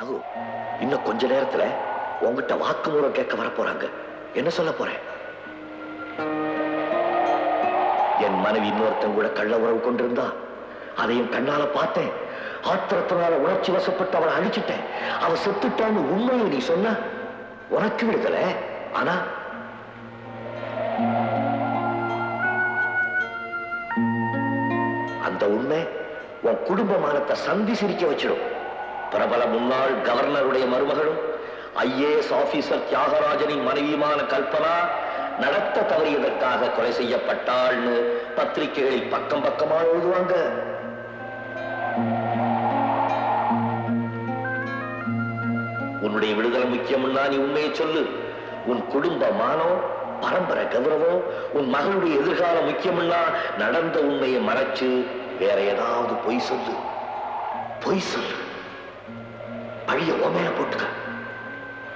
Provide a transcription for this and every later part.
ராகு, இன்னும் கொஞ்ச நேரத்துல உங்ககிட்ட வாக்குமூலம் கேட்க வர போறாங்க. என்ன சொல்ல போறேன்? என் மனைவி இன்னொருத்தன் கூட கள்ள உறவு கொண்டிருந்தா அதையும் கண்ணால பார்த்தேன். ஆத்திரத்தினால உணர்ச்சி வசப்பட்டு அவளை அழிச்சிட்டேன். அவ செத்துட்டான்னு உண்மையை நீ சொன்ன உனக்கு விடுதல. ஆனா அந்த உண்மை உன் குடும்பமானத்தை சந்தி சிரிக்க வச்சிடும். பிரபல முன்னாள் கவர்னருடைய மருமகளும் ஐஏஎஸ் ஆபீசர் தியாகராஜனின் மனைவியுமான கல்பனா நடத்த தவறியதற்காக கொலை செய்யப்பட்டாள்னு பத்திரிகைகளில் பக்கம் பக்கமா எழுதுவாங்க. உன்னுடைய விடுதலை முக்கியம்னா நீ உண்மையை சொல்லு. உன் குடும்ப மானம், பரம்பரை கௌரவம், உன் மகளுடைய எதிர்காலம் முக்கியம்னா நடந்த உண்மையை மறைச்சு வேற ஏதாவது பொய் சொல்லு. பொய் சொல்லு. பழிய ஓமையில போட்டுக்க.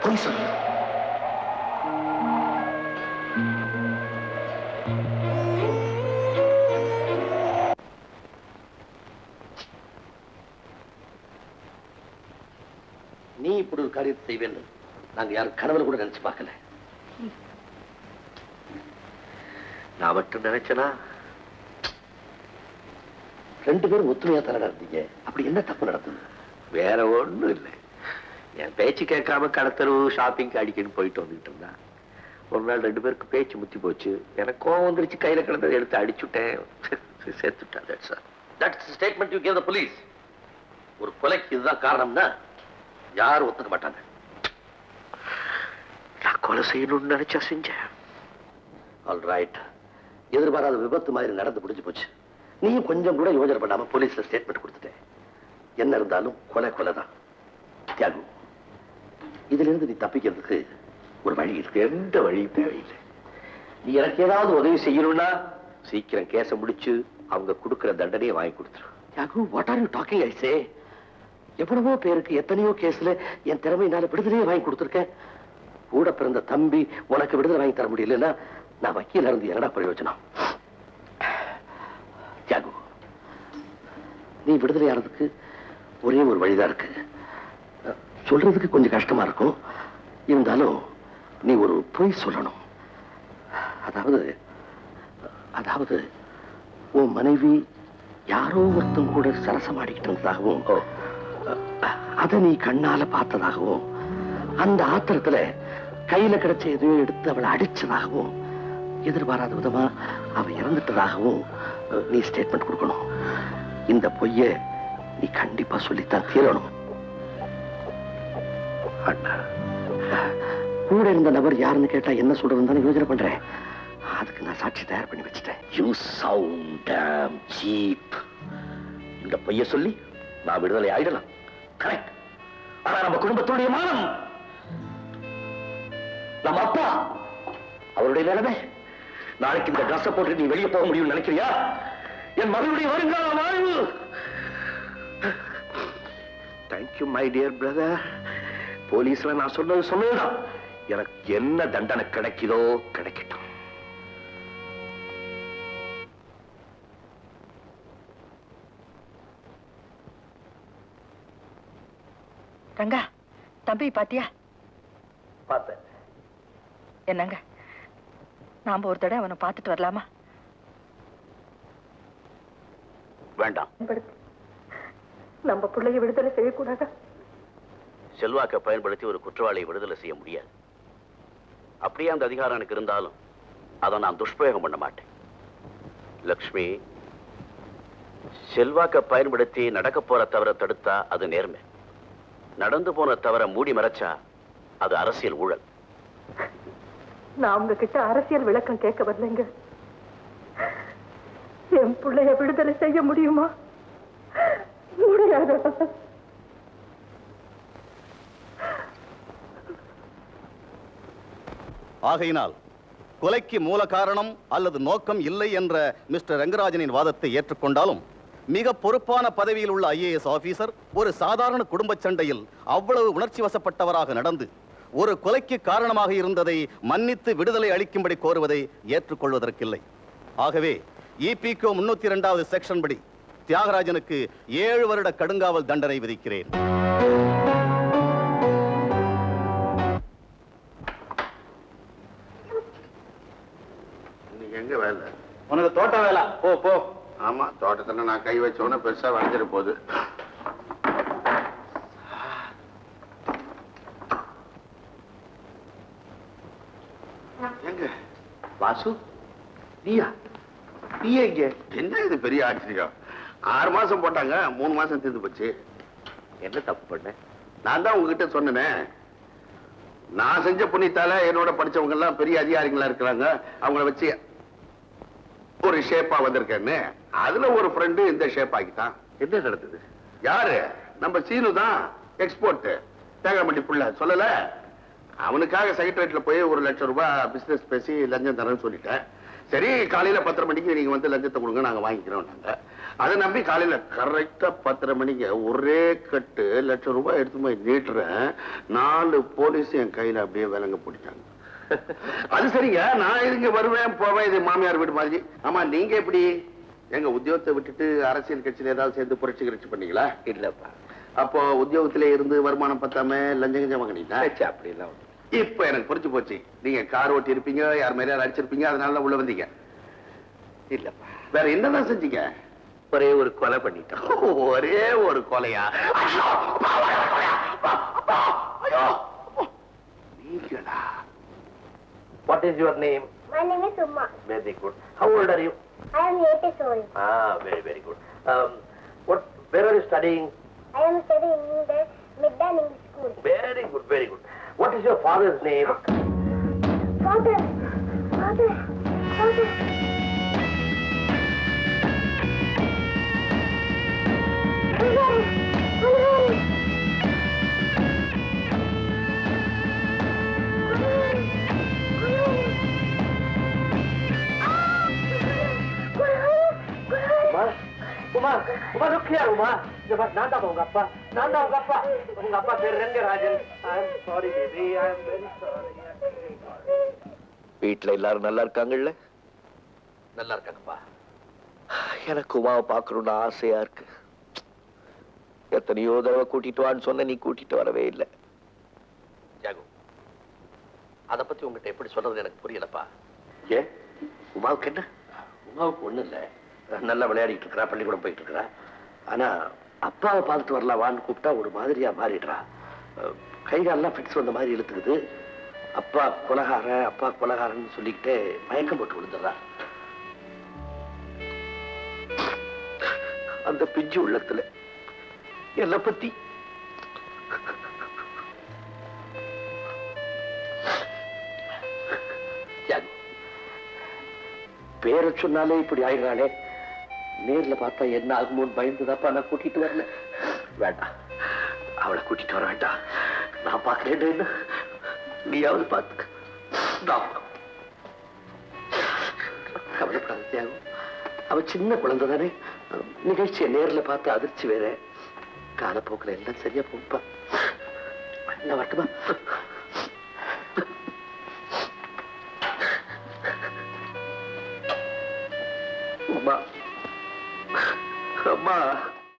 பொய் சொல்லு. நீ இப்படி ஒரு காரியத்தை செய்வேன்னு நாங்க யாரும் கனவுல கூட நினைச்சு பார்க்கல. நான் மட்டும் நினைச்சனா? ரெண்டு பேரும் ஒத்துமையா தர நடந்தீங்க. அப்படி என்ன தப்பு நடந்தது? வேற ஒண்ணும் இல்லை. என் பேச்சு கேட்காம கடத்தரு ஷாப்பிங் அடிக்கன்னு போயிட்டு வந்துட்டு இருந்தா ஒரு நாள் ரெண்டு பேருக்கு பேச்சு முத்தி போச்சு. எனக்கு கோவம் வந்துருச்சு. கையில கிடந்ததை எடுத்து அடிச்சுட்டேன். சேர்த்துட்டேன். That's statement you give the police. ஒரு கொலைக்கு இதுதான் காரணம்னா யாரும் ஒத்துக்க மாட்டாங்க. நான் கொலை செய்யணும்னு நினைச்சா செஞ்சேன். All right. எதிர்பாராத விபத்து மாதிரி நடந்து முடிஞ்சு போச்சு. நீயும் கொஞ்சம் கூட யோசனை பண்ணாம போலீஸ்ல ஸ்டேட்மெண்ட் கொடுத்துட்டேன். என்ன இருந்தாலும் கொலை கொலைதான். தியாகு, இதுல இருந்து நீ தப்பிக்கிறதுக்கு ஒரு வழி இருக்கு. எந்த வழியும் தேவையில்லை. நீ எனக்கு ஏதாவது உதவி செய்யணும்னா சீக்கிரம் கேச முடிச்சு அவங்க கொடுக்கிற தண்டனையை வாங்கி கொடுத்துரு. Thiyagu, what are you talking? I say, எவ்வளவோ பேருக்கு எத்தனையோ கேஸ்ல என் திறமையினால விடுதலையே வாங்கி கொடுத்துருக்கேன். கூட பிறந்த தம்பி உனக்கு விடுதலை வாங்கி தர முடியலன்னா நான் வக்கீல இருந்து என்னடா பிரயோஜனம்? தியாகு, நீ விடுதலை ஆறதுக்கு ஒரே ஒரு வழிதான் இருக்கு. சொல்றதுக்கு கொஞ்சம் கஷ்டமா இருக்கும். இருந்தாலும் நீ ஒரு பொய் சொல்லணும். அதாவது உன் மனைவி யாரோ ஒருத்தன் கூட சரசமாடிக்கிட்டு இருந்ததாகவும் அதை நீ கண்ணால பார்த்ததாகவும் அந்த ஆத்திரத்துல கையில கிடைச்ச எதுவும் எடுத்து அவளை அடிச்சதாகவும் எதிர்பாராத விதமா அவ இறந்துட்டதாகவும் நீ ஸ்டேட்மெண்ட் கொடுக்கணும். இந்த பொய்ய நீ கண்டிப்பா சொல்லித்தான் தீரணும். கூட இருந்த நபர் யாருன்னு கேட்டா என்ன சொல்றதுன்னு யோசனை பண்றேன். அதுக்கு நான் சாட்சி தயார் பண்ணி வச்சுட்டேன். You sound damn cheap. இந்த பொய்ய சொல்லி நான் விடுதலை ஆயிடலாம். கரெக்ட். ஆனா நம்ம குடும்பத்துடைய மானம், நம்ம அப்பா, அவருடைய நிலைமை, நாளைக்கு இந்த ட்ரெஸ் போட்டு நீ வெளியே போக முடியும்னு நினைக்கிறியா? என் மகளுடைய வருங்கால வாழ்வு. Thank you my dear brother. போலீஸ்ல நான் சொன்னது சொன்னதுதான். எனக்கு என்ன தண்டனை கிடைக்குதோ கிடைக்கட்டும். ரங்கா, தம்பி பாத்தியா? பார்த்தேன். என்னங்க, நாம ஒரு தடவை அவனை பார்த்துட்டு வரலாமா? வேண்டாம். நம்ம பிள்ளைய விடுதலை செய்யக்கூடாதா? செல்வாக்கை பயன்படுத்தி ஒரு குற்றவாளியை விடுதலை செய்ய முடியாது. அப்படியே அந்த அதிகாரம் எனக்கு இருந்தாலும் அதை நான் துஷ்பிரயோகம் பண்ண மாட்டேன். லக்ஷ்மி, செல்வாக்கை பயன்படுத்தி நடக்க போற தவற தடுத்தா அது நேர்மை. நடந்து போன தவற மூடி மறைச்சா அது அரசியல் ஊழல். நான் உங்ககிட்ட அரசியல் விளக்கம் கேட்க வரலைங்க. என் பிள்ளைய விடுதலை செய்ய முடியுமா? முடியாது. ஆகையினால் கொலைக்கு மூல காரணம் அல்லது நோக்கம் இல்லை என்ற மிஸ்டர் ரங்கராஜனின் வாதத்தை ஏற்றுக்கொண்டாலும் மிக பொறுப்பான பதவியில் உள்ள ஐஏஎஸ் ஆபீசர் ஒரு சாதாரண குடும்ப சண்டையில் அவ்வளவு உணர்ச்சி வசப்பட்டவராக நடந்து ஒரு கொலைக்கு காரணமாக இருந்ததை மன்னித்து விடுதலை அளிக்கும்படி கோருவதை ஏற்றுக்கொள்வதற்கில்லை. ஆகவே EPCO 302வது செக்ஷன் படி தியாகராஜனுக்கு 7 வருட கடுங்காவல் தண்டனை விதிக்கிறேன். எங்க வேலை? உனக்கு தோட்ட வேலை. போ போ. ஆமா, தோட்டத்துல நான் கை வச்சோன்னு பெருசா வளைஞ்சிட போகுது. எங்க வாசு, நீயா? நீ எங்க? என்ன இது பெரிய ஆச்சரியம்? 6 மாசம் போட்டாங்க, 3 மாசம் தீர்ந்து போச்சு. என்ன தப்பு பண்ண? நான் தான் உங்ககிட்ட சொன்னேனே, நான் செஞ்ச புண்ணியத்தால என்னோட படிச்சவங்க எல்லாம் பெரிய அதிகாரிகளா இருக்கிறாங்க, அவங்கள வச்சு ஒரு ஷேப்பா வந்திருக்கேன்னு. அதுல ஒரு ஃப்ரெண்டு இந்த ஷேப் ஆகிட்டான். என்ன நடந்தது? யாரு? நம்ம சீனு தான், எக்ஸ்போர்ட் தேங்காமண்டி புள்ள. சொல்லல, அவனுக்காக செக்ரட்டரியேட்ல போய் 1 லட்சம் ரூபாய் பிசினஸ் பேசி லஞ்சம் தரேன்னு சொல்லிட்டேன். சரி, காலையில 10:30 மணிக்கு நீங்க வந்து லஞ்சத்தை கொடுங்க, நாங்க வாங்கிக்கிறோம். நாங்க அதை நம்பி காலையில கரெக்டா 10:30 மணிக்கு ஒரே கட்டு 1 லட்சம் ரூபாய் எடுத்து போய் நீட்டுறேன். 4 போலீஸ் என் கையில அப்படியே விலங்க பிடிச்சாங்க. அது சரிங்க, நான் இதுங்க வருவேன் போவேன், இது மாமியார் வீடு மாதிரி. ஆமா, நீங்க எப்படி எங்க உத்தியோகத்தை விட்டுட்டு அரசியல் கட்சியில ஏதாவது சேர்ந்து புரட்சி கிரட்சி பண்ணீங்களா? இல்லப்பா. அப்போ உத்தியோகத்திலே இருந்து வருமானம் பத்தாம லஞ்சம் கஞ்சம் வாங்கினீங்களா? அப்படி எல்லாம் இப்ப எனக்கு புரிஞ்சு போச்சு. நீங்க கார் ஓட்டி இருப்பீங்க, யார் மேலே அடிச்சிருப்பீங்க, அதனால உள்ள வந்தீங்க. இல்லப்பா. வேற என்னதான் செஞ்சீங்க? ஒரே ஒரு கொலை பண்ணிட்டோம். ஒரே ஒரு கொலையா? நீங்களா? What is your name? My name is Uma. Very good. How old are you? I am 8 years old. Very, very good. Where are you studying? I am studying in the Midland English School. Very good, very good. What is your father's name? Father, father, father. Uma, look here, Uma. நான் தான் உங்க அப்பா. உங்க அப்பா பேர் Rangarajan. I am sorry, baby. I am very sorry. வீட்டுல எல்லாரும் நல்லா இருக்காங்கல்ல? நல்லா இருக்காங்கப்பா. எனக்கு உமாவை பார்க்கணும்னு ஆசையா இருக்கு. எத்தனையோ தடவை கூட்டிட்டு வான்னு சொன்ன, நீ கூட்டிட்டு வரவே இல்லை. ஜாகு, அத பத்தி உங்ககிட்ட எப்படி சொல்றது எனக்கு புரியலப்பா. ஏன் உமாவுக்கு என்ன? உமாவுக்கு ஒண்ணு இல்ல, நல்லா விளையாடிட்டு இருக்கிறா, பள்ளிக்கூடம் போயிட்டு இருக்கிறா. ஆனா அப்பாவை பார்த்துட்டு வரலாமான்னு கூப்பிட்டா ஒரு மாதிரியா மாறிடுறா. கைகாலெல்லாம் ஃபிட்ஸ் வந்த மாதிரி இழுத்துக்குது. அப்பா கொலகாரன்னு சொல்லிக்கிட்டே மயக்கம் போட்டு விழுந்துடுறா. அந்த பிஞ்சு உள்ளத்துல என்னை பத்தி பேரை சொன்னாலே இப்படி ஆயிடுறாளே, நேர்ல பார்த்தா என்ன ஆகுமோன்னு பயந்துதாப்பா நான் கூட்டிட்டு வரல. வேண்டாம், அவளை கூட்டிட்டு வர வேண்டாம். நான் பார்க்கிறேன், நீயாவது பார்த்துக்க. கவலைப்படாத தியாகம், அவ சின்ன குழந்தை தானே. நிகழ்ச்சியை நேர்ல பார்த்து அதிர்ச்சி வேற. காலப்போக்கில் எல்லாம் சரியா போப்பா. என்ன வரட்டுமா? அம்மா, அம்மா.